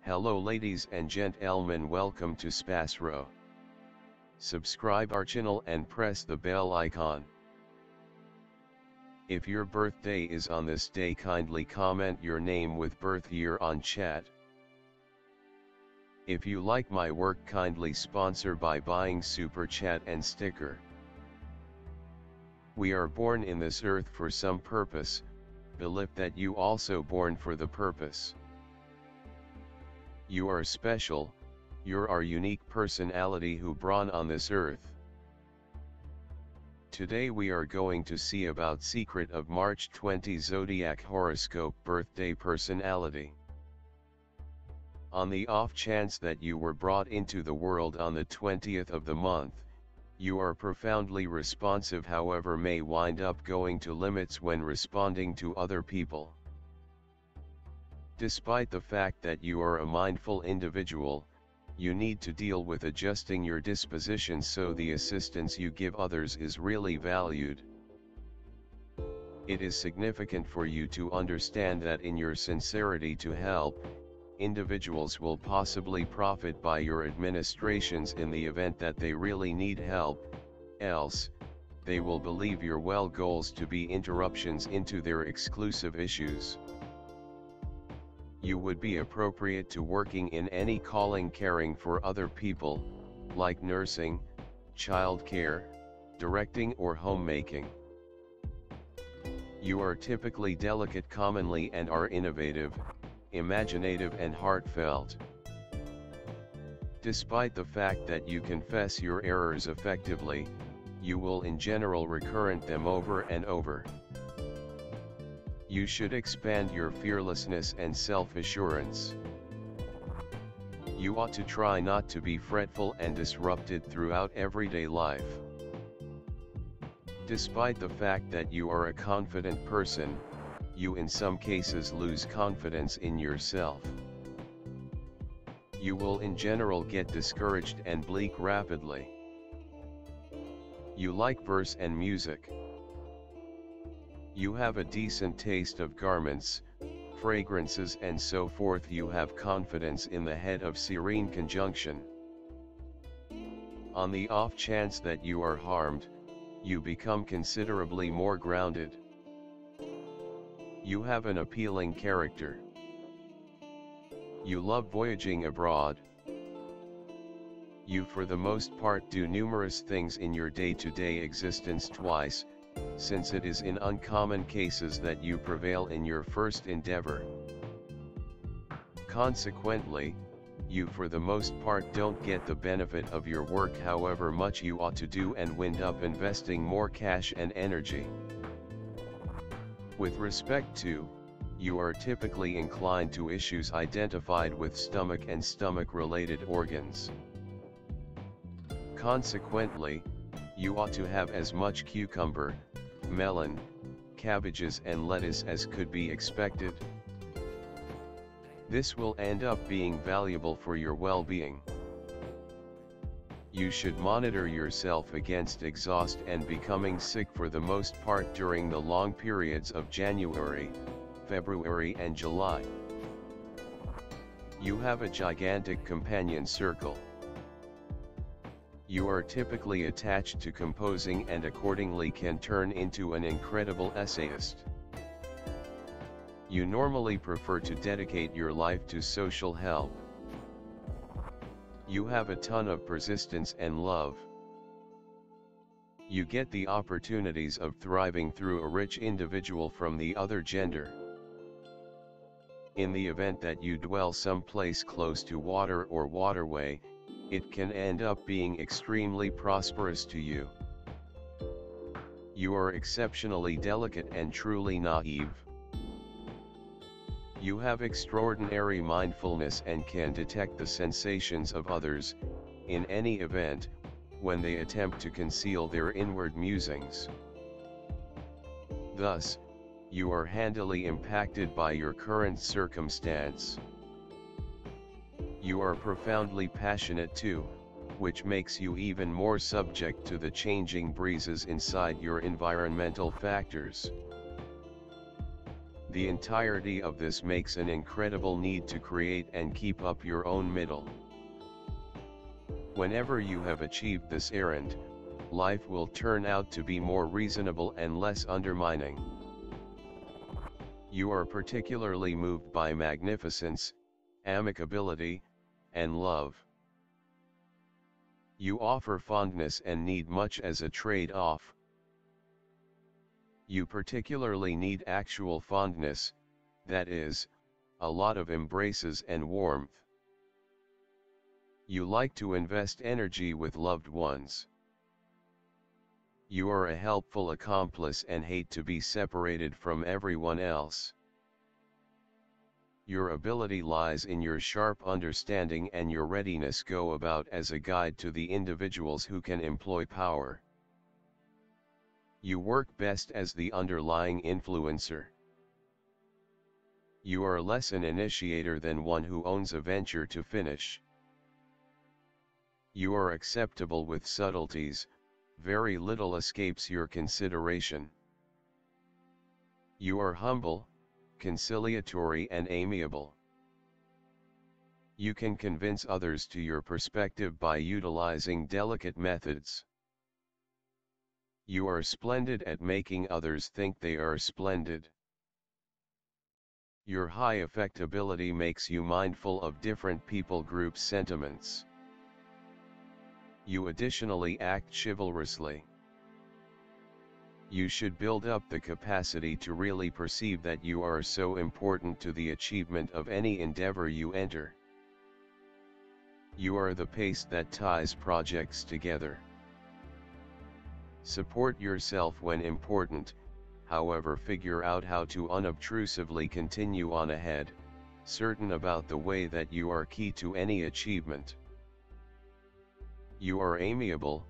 Hello ladies and gentlemen, welcome to SPASRO. Subscribe our channel and press the bell icon. If your birthday is on this day, kindly comment your name with birth year on chat. If you like my work, kindly sponsor by buying super chat and sticker. We are born in this earth for some purpose, believe that you also born for the purpose. You are special, you're our unique personality who born on this earth. Today we are going to see about secret of March 20 Zodiac horoscope birthday personality. On the off chance that you were brought into the world on the 20th of the month, you are profoundly responsive, however may wind up going to limits when responding to other people. Despite the fact that you are a mindful individual, you need to deal with adjusting your disposition so the assistance you give others is really valued. It is significant for you to understand that in your sincerity to help, individuals will possibly profit by your administrations in the event that they really need help, else, they will believe your well goals to be interruptions into their exclusive issues. You would be appropriate to working in any calling caring for other people, like nursing, child care, directing or homemaking. You are typically delicate commonly and are innovative, imaginative and heartfelt. Despite the fact that you confess your errors effectively, you will in general recurrent them over and over. You should expand your fearlessness and self-assurance. You ought to try not to be fretful and disrupted throughout everyday life. Despite the fact that you are a confident person, you in some cases lose confidence in yourself. You will in general get discouraged and bleak rapidly. You like verse and music. You have a decent taste of garments, fragrances and so forth. You have confidence in the head of serene conjunction. On the off chance that you are harmed, you become considerably more grounded. You have an appealing character. You love voyaging abroad. You for the most part do numerous things in your day-to-day existence twice, since it is in uncommon cases that you prevail in your first endeavor. Consequently, you for the most part don't get the benefit of your work however much you ought to do and wind up investing more cash and energy. With respect to, you are typically inclined to issues identified with stomach and stomach-related organs. Consequently, you ought to have as much cucumber, melon, cabbages and lettuce as could be expected. This will end up being valuable for your well-being. You should monitor yourself against exhaust and becoming sick for the most part during the long periods of January, February and July. You have a gigantic companion circle. You are typically attached to composing and accordingly can turn into an incredible essayist. You normally prefer to dedicate your life to social help. You have a ton of persistence and love. You get the opportunities of thriving through a rich individual from the other gender. In the event that you dwell someplace close to water or waterway, it can end up being extremely prosperous to you. You are exceptionally delicate and truly naive. You have extraordinary mindfulness and can detect the sensations of others, in any event, when they attempt to conceal their inward musings. Thus, you are handily impacted by your current circumstance. You are profoundly passionate too, which makes you even more subject to the changing breezes inside your environmental factors. The entirety of this makes an incredible need to create and keep up your own middle. Whenever you have achieved this errand, life will turn out to be more reasonable and less undermining. You are particularly moved by magnificence, amicability, and love. You offer fondness and need much as a trade-off. You particularly need actual fondness, that is, a lot of embraces and warmth. You like to invest energy with loved ones. You are a helpful accomplice and hate to be separated from everyone else. Your ability lies in your sharp understanding and your readiness go about as a guide to the individuals who can employ power. You work best as the underlying influencer. You are less an initiator than one who owns a venture to finish. You are acceptable with subtleties, very little escapes your consideration. You are humble, conciliatory and amiable. You can convince others to your perspective by utilizing delicate methods. You are splendid at making others think they are splendid. Your high affectability makes you mindful of different people groups' sentiments. You additionally act chivalrously. You should build up the capacity to really perceive that you are so important to the achievement of any endeavor you enter. You are the pace that ties projects together. Support yourself when important, however figure out how to unobtrusively continue on ahead, certain about the way that you are key to any achievement. You are amiable,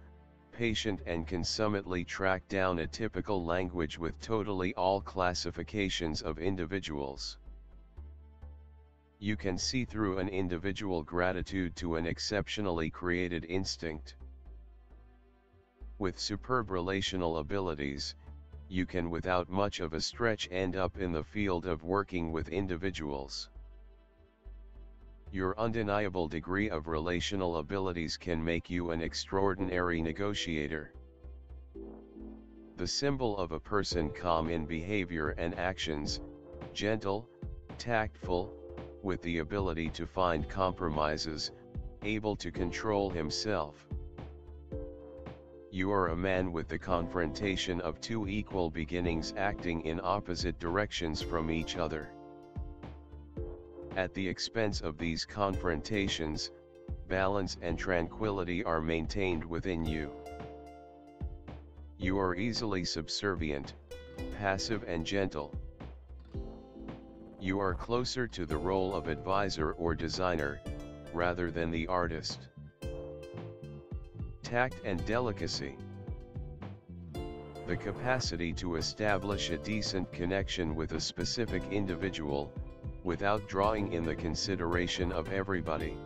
patient and can summately track down a typical language with totally all classifications of individuals. You can see through an individual gratitude to an exceptionally created instinct. With superb relational abilities, you can without much of a stretch end up in the field of working with individuals. Your undeniable degree of relational abilities can make you an extraordinary negotiator. The symbol of a person calm in behavior and actions, gentle, tactful, with the ability to find compromises, able to control himself. You are a man with the confrontation of two equal beginnings acting in opposite directions from each other. At the expense of these confrontations, balance and tranquility are maintained within you. You are easily subservient, passive and gentle. You are closer to the role of advisor or designer, rather than the artist. Tact and delicacy. The capacity to establish a decent connection with a specific individual, without drawing in the consideration of everybody.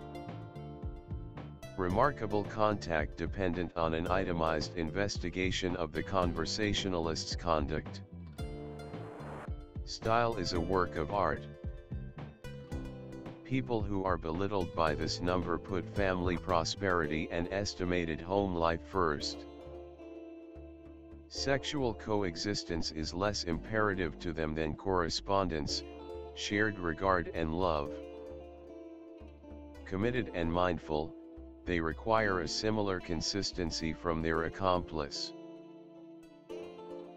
Remarkable contact dependent on an itemized investigation of the conversationalist's conduct. Style is a work of art. People who are belittled by this number put family prosperity and estimated home life first. Sexual coexistence is less imperative to them than correspondence, shared regard and love. Committed and mindful, they require a similar consistency from their accomplice.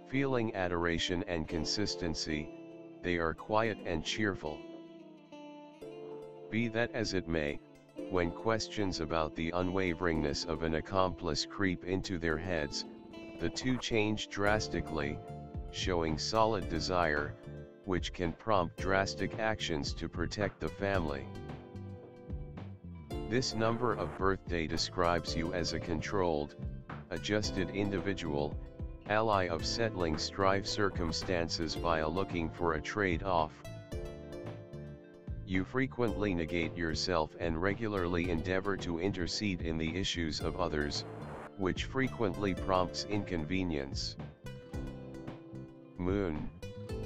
Feeling adoration and consistency, they are quiet and cheerful. Be that as it may, when questions about the unwaveringness of an accomplice creep into their heads, the two change drastically, showing solid desire, which can prompt drastic actions to protect the family. This number of birthday describes you as a controlled, adjusted individual, ally of settling strife circumstances via looking for a trade-off. You frequently negate yourself and regularly endeavor to intercede in the issues of others, which frequently prompts inconvenience. Moon,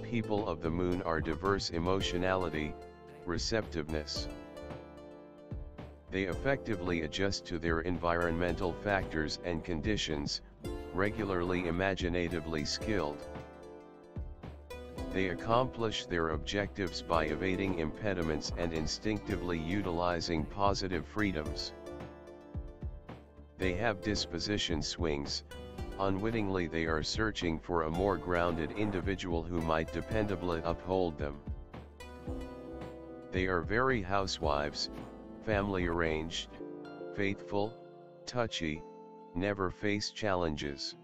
people of the moon are diverse emotionality, receptiveness. They effectively adjust to their environmental factors and conditions, regularly imaginatively skilled. They accomplish their objectives by evading impediments and instinctively utilizing positive freedoms. They have disposition swings. Unwittingly they are searching for a more grounded individual who might dependably uphold them. They are very housewives, family arranged, faithful, touchy, never face challenges.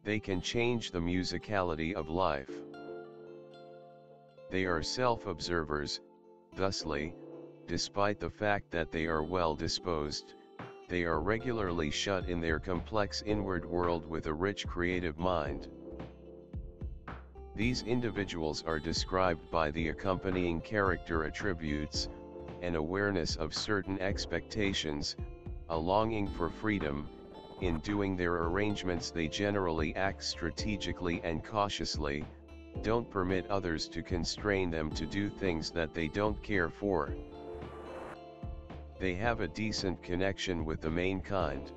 They can change the musicality of life. They are self-observers, thusly, despite the fact that they are well disposed, they are regularly shut in their complex inward world with a rich creative mind. These individuals are described by the accompanying character attributes: an awareness of certain expectations, a longing for freedom. In doing their arrangements they generally act strategically and cautiously, don't permit others to constrain them to do things that they don't care for. They have a decent connection with the mankind.